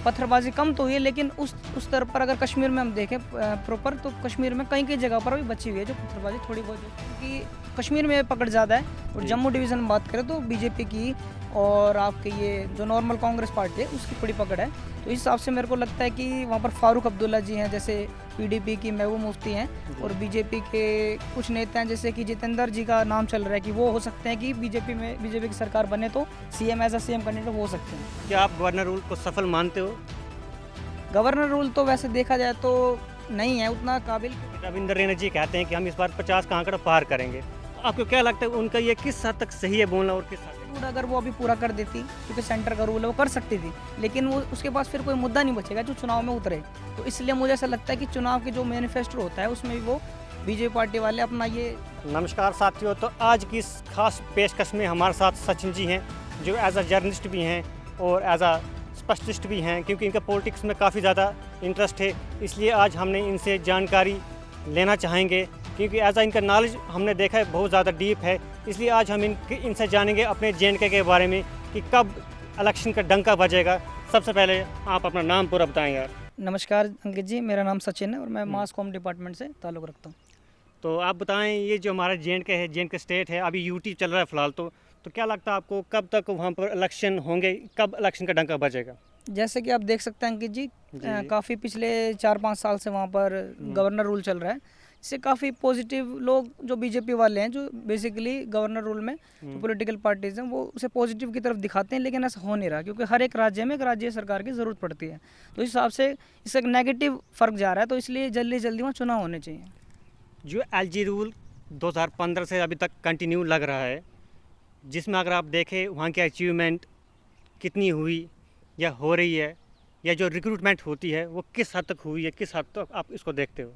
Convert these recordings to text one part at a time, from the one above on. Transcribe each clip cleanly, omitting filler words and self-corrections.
पत्थरबाजी कम तो हुई है, लेकिन उस स्तर पर अगर कश्मीर में हम देखें प्रॉपर, तो कश्मीर में कई कई जगह पर अभी बची हुई है जो पत्थरबाजी थोड़ी बहुत क्योंकि कश्मीर में पकड़ ज़्यादा है। और जम्मू डिवीज़न में बात करें तो बीजेपी की और आपके ये जो नॉर्मल कांग्रेस पार्टी है उसकी थोड़ी पकड़ है। तो इस हिसाब से मेरे को लगता है कि वहाँ पर फारूक अब्दुल्ला जी हैं, जैसे पीडीपी की महबूब मुफ्ती हैं, और बीजेपी के कुछ नेता हैं जैसे कि जितेंद्र जी का नाम चल रहा है कि वो हो सकते हैं कि बीजेपी की सरकार बने तो CM as a CM candidate हो सकते हैं। क्या आप गवर्नर रूल को सफल मानते हो? गवर्नर रूल तो वैसे देखा जाए तो नहीं है उतना काबिल। रविंद्र रैना जी कहते हैं कि हम इस बार 50 का आंकड़ा पार करेंगे, तो आपको क्या लगता है उनका ये किस हद तक सही है बोलना और किस हद तक? रूल अगर वो अभी पूरा कर देती, क्योंकि सेंटर का रूल है, वो कर सकती थी, लेकिन वो उसके पास फिर कोई मुद्दा नहीं बचेगा जो चुनाव में उतरे। तो इसलिए मुझे ऐसा लगता है कि चुनाव के जो मैनिफेस्टो होता है उसमें भी वो बीजेपी पार्टी वाले अपना ये। नमस्कार साथियों, तो आज की इस खास पेशकश में हमारे साथ सचिन जी हैं जो एज अ जर्नलिस्ट भी हैं और एज अ स्पेशलिस्ट भी हैं, क्योंकि इनका पॉलिटिक्स में काफ़ी ज़्यादा इंटरेस्ट है। इसलिए आज हमने इनसे जानकारी लेना चाहेंगे, क्योंकि एज अ इनका नॉलेज हमने देखा है बहुत ज़्यादा डीप है। इसलिए आज हम इनसे जानेंगे अपने जे के बारे में कि कब इलेक्शन का डंका बजेगा। सबसे पहले आप अपना नाम पूरा बताएं यार। नमस्कार अंकित जी, मेरा नाम सचिन है और मैं मास कॉम डिपार्टमेंट से ताल्लुक़ रखता हूँ। तो आप बताएं, ये जो हमारा जे है, जे स्टेट है, अभी यूटी चल रहा है फ़िलहाल, तो क्या लगता है आपको कब तक वहाँ पर इलेक्शन होंगे, कब इलेक्शन का डंका बजेगा? जैसे कि आप देख सकते हैं अंकित जी, काफ़ी पिछले 4-5 साल से वहाँ पर गवर्नर रूल चल रहा है। इससे काफ़ी पॉजिटिव लोग जो बीजेपी वाले हैं, जो बेसिकली गवर्नर रूल में जो पॉलिटिकल पार्टीज़ हैं वो उसे पॉजिटिव की तरफ दिखाते हैं, लेकिन ऐसा हो नहीं रहा, क्योंकि हर एक राज्य में एक राज्य सरकार की ज़रूरत पड़ती है। तो इस हिसाब से इससे एक नेगेटिव फ़र्क जा रहा है, तो इसलिए जल्दी जल्दी वहाँ चुनाव होने चाहिए। जो एलजी रूल 2015 से अभी तक कंटिन्यू लग रहा है, जिसमें अगर आप देखें वहाँ की अचीवमेंट कितनी हुई या हो रही है, या जो रिक्रूटमेंट होती है वो किस हद तक हुई है, किस हद तक आप इसको देखते हो?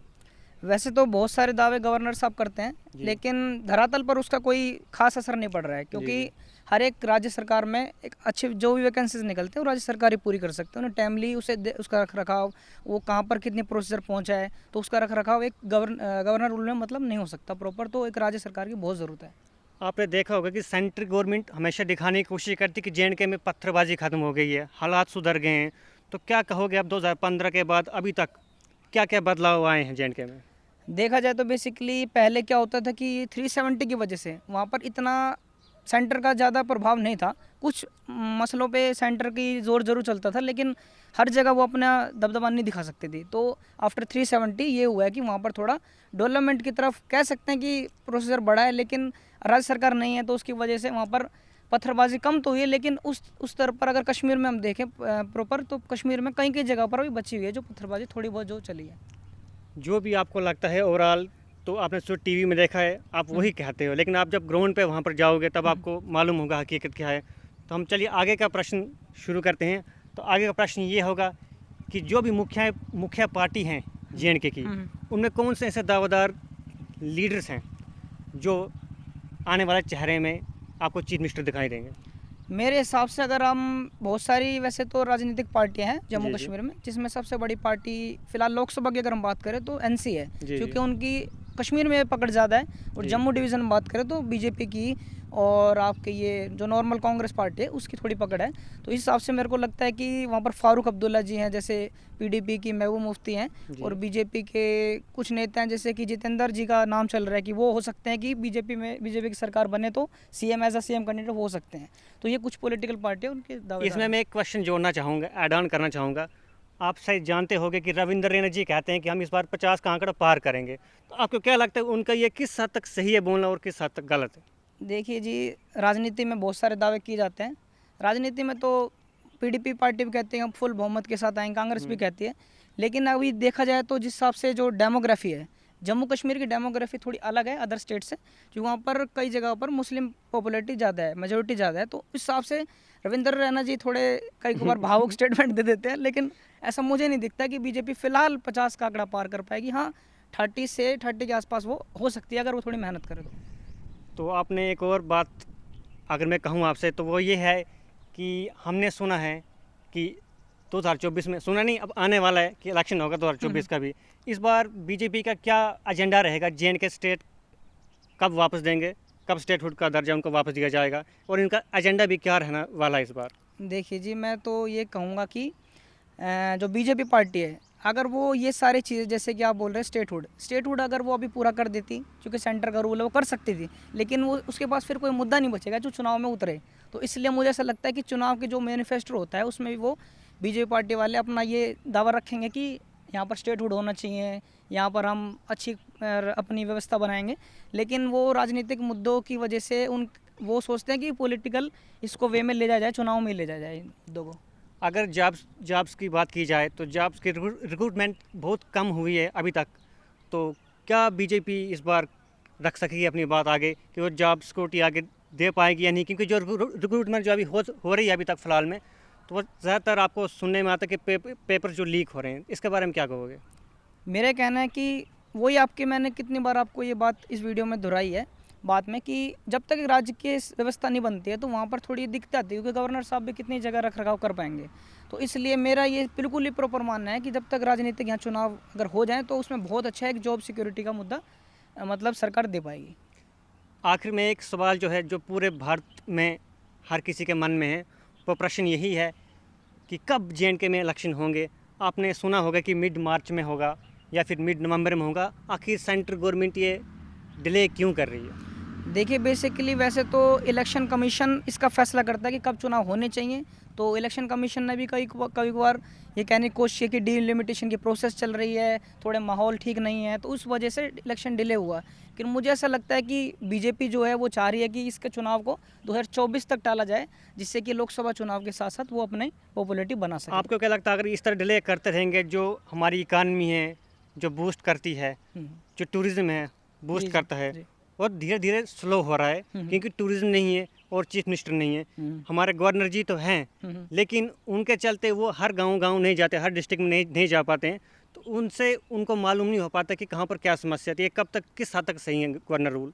वैसे तो बहुत सारे दावे गवर्नर साहब करते हैं, लेकिन धरातल पर उसका कोई खास असर नहीं पड़ रहा है, क्योंकि हर एक राज्य सरकार में एक अच्छे जो भी वैकेंसीज निकलते हैं वो राज्य सरकार ही पूरी कर सकते हैं। उन्हें टाइमली उसका रख रखाव, वो कहाँ पर कितनी प्रोसीजर पहुँचा है, तो उसका रख रखाव एक गवर्नर रूल में मतलब नहीं हो सकता प्रॉपर, तो एक राज्य सरकार की बहुत ज़रूरत है। आपने देखा होगा कि सेंट्रल गवर्नमेंट हमेशा दिखाने की कोशिश करती है कि जे में पत्थरबाजी ख़त्म हो गई है, हालात सुधर गए हैं। तो क्या कहोगे अब 2015 के बाद अभी तक क्या क्या बदलाव आए हैं जे में? देखा जाए तो बेसिकली पहले क्या होता था कि 370 की वजह से वहाँ पर इतना सेंटर का ज़्यादा प्रभाव नहीं था। कुछ मसलों पे सेंटर की जोर जरूर चलता था, लेकिन हर जगह वो अपना दबदबा नहीं दिखा सकती थी। तो आफ्टर 370 ये हुआ है कि वहाँ पर थोड़ा डेवलपमेंट की तरफ कह सकते हैं कि प्रोसीजर बढ़ा है, लेकिन राज्य सरकार नहीं है, तो उसकी वजह से वहाँ पर पत्थरबाजी कम तो हुई है, लेकिन उस स्तर पर अगर कश्मीर में हम देखें प्रॉपर, तो कश्मीर में कई कई जगह पर अभी बची हुई है जो पत्थरबाजी थोड़ी बहुत जो चली है। जो भी आपको लगता है ओवरऑल, तो आपने जो टीवी में देखा है आप वही कहते हो, लेकिन आप जब ग्राउंड पे वहाँ पर जाओगे तब आपको मालूम होगा हकीकत क्या है। तो हम चलिए आगे का प्रश्न शुरू करते हैं। तो आगे का प्रश्न ये होगा कि जो भी मुखिया पार्टी हैं जे की, उनमें कौन से ऐसे दावेदार लीडर्स हैं जो आने वाले चेहरे में आपको चीफ मिनिस्टर दिखाई देंगे? मेरे हिसाब से अगर हम बहुत सारी वैसे तो राजनीतिक पार्टियां हैं जम्मू कश्मीर में, जिसमें सबसे बड़ी पार्टी फिलहाल लोकसभा की अगर हम बात करें तो एनसी है, क्योंकि उनकी कश्मीर में पकड़ ज़्यादा है। और जम्मू डिवीज़न में बात करें तो बीजेपी की और आपके ये जो नॉर्मल कांग्रेस पार्टी है उसकी थोड़ी पकड़ है। तो इस हिसाब से मेरे को लगता है कि वहाँ पर फारूक अब्दुल्ला जी हैं, जैसे पीडीपी की महबूब मुफ्ती हैं, और बीजेपी के कुछ नेता हैं जैसे कि जितेंद्र जी का नाम चल रहा है कि वो हो सकते हैं कि बीजेपी की सरकार बने तो CM as a CM candidate हो सकते हैं। तो ये कुछ पॉलिटिकल पार्टी है उनके दावे। इसमें मैं एक क्वेश्चन जोड़ना चाहूँगा, ऐड ऑन करना चाहूँगा। आप शायद जानते होंगे कि रविंद्र रैना जी कहते हैं कि हम इस बार 50 का आंकड़ा पार करेंगे, तो आपको क्या लगता है उनका ये किस हद तक सही है बोलना और किस हद तक गलत है? देखिए जी, राजनीति में बहुत सारे दावे किए जाते हैं। राजनीति में तो पीडीपी पार्टी भी कहती है हम फुल बहुमत के साथ आएंगे, कांग्रेस भी कहती है, लेकिन अभी देखा जाए तो जिस हिसाब से जो डेमोग्राफी है, जम्मू कश्मीर की डेमोग्राफी थोड़ी अलग है अदर स्टेट से, जो वहाँ पर कई जगह पर मुस्लिम पॉपुलैरिटी ज़्यादा है, मेजोरिटी ज़्यादा है। तो इस हिसाब से रविंद्र रैना जी थोड़े कई बार भावुक स्टेटमेंट दे देते हैं, लेकिन ऐसा मुझे नहीं दिखता कि बीजेपी फिलहाल 50 का आंकड़ा पार कर पाएगी। हाँ, 30 के आसपास वो हो सकती है अगर वो थोड़ी मेहनत करे तो आपने एक और बात अगर मैं कहूँ आपसे, तो वो ये है कि हमने सुना है कि 2024 में, सुना नहीं अब आने वाला है कि इलेक्शन होगा 2024 का भी। इस बार बीजेपी का क्या एजेंडा रहेगा? जे के स्टेट कब वापस देंगे, कब स्टेटहुड का दर्जा उनको वापस दिया जाएगा, और इनका एजेंडा भी क्या रहने वाला है इस बार? देखिए जी, मैं तो ये कहूँगा कि जो बीजेपी पार्टी है, अगर वो ये सारी चीज़ें जैसे कि आप बोल रहे हैं स्टेटहुड अगर वो अभी पूरा कर देती, क्योंकि सेंटर का रूल है वो कर सकती थी, लेकिन वो उसके पास फिर कोई मुद्दा नहीं बचेगा जो चुनाव में उतरे। तो इसलिए मुझे ऐसा लगता है कि चुनाव के जो मैनिफेस्टो होता है उसमें भी वो बीजेपी पार्टी वाले अपना ये दावा रखेंगे कि यहाँ पर स्टेटहुड होना चाहिए, यहाँ पर हम अच्छी अपनी व्यवस्था बनाएंगे। लेकिन वो राजनीतिक मुद्दों की वजह से वो सोचते हैं कि पॉलिटिकल इसको वे में ले जाया जाए, चुनाव में ले जाया जाए इन मुद्दों को। अगर जॉब्स की बात की जाए तो जॉब्स की रिक्रूटमेंट बहुत कम हुई है अभी तक, तो क्या बीजेपी इस बार रख सकेगी अपनी बात आगे कि वो जॉब सिक्योरिटी आगे दे पाएगी या नहीं? क्योंकि जो रिक्रूटमेंट जो अभी हो रही है अभी तक फ़िलहाल में, तो वो ज़्यादातर आपको सुनने में आता है कि पेपर जो लीक हो रहे हैं, इसके बारे में क्या कहोगे? मेरा कहना है कि वही आपके मैंने कितनी बार आपको ये बात इस वीडियो में दोहराई है बात में कि जब तक राज्य की व्यवस्था नहीं बनती है तो वहाँ पर थोड़ी दिक्कत आती है, क्योंकि गवर्नर साहब भी कितनी जगह रख रखाव कर पाएंगे। तो इसलिए मेरा ये बिल्कुल ही प्रॉपर मानना है कि जब तक राजनीतिक यहाँ चुनाव अगर हो जाए तो उसमें बहुत अच्छा एक जॉब सिक्योरिटी का मुद्दा मतलब सरकार दे पाएगी। आखिर में एक सवाल जो है जो पूरे भारत में हर किसी के मन में है, वो प्रश्न यही है कि कब JNK में इलेक्शन होंगे? आपने सुना होगा कि मिड मार्च में होगा या फिर मिड नवंबर में होगा। आखिर सेंट्रल गवर्नमेंट ये डिले क्यों कर रही है? देखिए, बेसिकली वैसे तो इलेक्शन कमीशन इसका फैसला करता है कि कब चुनाव होने चाहिए। तो इलेक्शन कमीशन ने भी कई बार ये कहने की कोशिश की कि डिलिमिटेशन की प्रोसेस चल रही है, थोड़े माहौल ठीक नहीं है, तो उस वजह से इलेक्शन डिले हुआ। लेकिन मुझे ऐसा लगता है कि बीजेपी जो है वो चाह रही है कि इसके चुनाव को 2024 तक टाला जाए, जिससे कि लोकसभा चुनाव के साथ साथ वो अपनी पॉपुलैरिटी बना सके। आपको क्या लगता है अगर इस तरह डिले करते रहेंगे, जो हमारी इकानमी है जो बूस्ट करती है, जो टूरिज़्म है बूस्ट करता है, और धीरे धीरे स्लो हो रहा है क्योंकि टूरिज्म नहीं है और चीफ मिनिस्टर नहीं है। हमारे गवर्नर जी तो हैं, लेकिन उनके चलते वो हर गांव नहीं जाते, हर डिस्ट्रिक्ट में नहीं जा पाते हैं, तो उनको मालूम नहीं हो पाता कि कहाँ पर क्या समस्या थी। ये कब तक किस हद तक सही है गवर्नर रूल?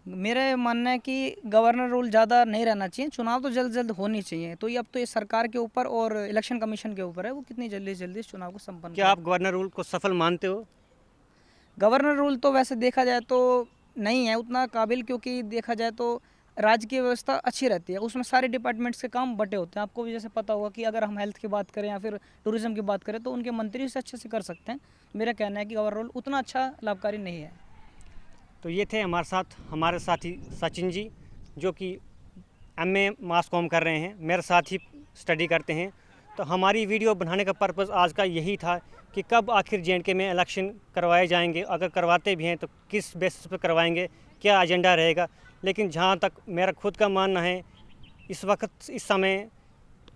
मेरा मानना है कि गवर्नर रूल ज़्यादा नहीं रहना चाहिए, चुनाव तो जल्द होनी चाहिए। तो ये अब तो ये सरकार के ऊपर और इलेक्शन कमीशन के ऊपर है, वो कितनी जल्दी इस चुनाव को संपन्न। क्या आप गवर्नर रूल को सफल मानते हो? गवर्नर रूल तो वैसे देखा जाए तो नहीं है उतना काबिल, क्योंकि देखा जाए तो राज्य की व्यवस्था अच्छी रहती है, उसमें सारे डिपार्टमेंट्स के काम बटे होते हैं। आपको भी जैसे पता होगा कि अगर हम हेल्थ की बात करें या फिर टूरिज्म की बात करें तो उनके मंत्री से अच्छे से कर सकते हैं। मेरा कहना है कि गवर्नर रूल उतना अच्छा लाभकारी नहीं है। तो ये थे हमारे साथी सचिन जी, जो कि MA मास कॉम कर रहे हैं, मेरे साथ ही स्टडी करते हैं। तो हमारी वीडियो बनाने का पर्पज़ आज का यही था कि कब आखिर JNK में इलेक्शन करवाए जाएंगे, अगर करवाते भी हैं तो किस बेसिस पर करवाएंगे, क्या एजेंडा रहेगा। लेकिन जहाँ तक मेरा खुद का मानना है, इस समय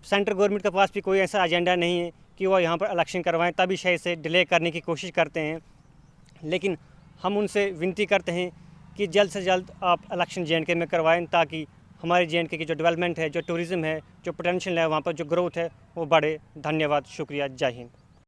सेंट्रल गवर्नमेंट के पास भी कोई ऐसा एजेंडा नहीं है कि वो यहाँ पर इलेक्शन करवाएं, तभी शायद से डिले करने की कोशिश करते हैं। लेकिन हम उनसे विनती करते हैं कि जल्द से जल्द आप इलेक्शन JNK में करवाएं, ताकि हमारे JNK की जो डेवलपमेंट है, जो टूरिज़्म है, जो पोटेंशियल है, वहाँ पर जो ग्रोथ है वो बढ़े। धन्यवाद, शुक्रिया, जय हिंद।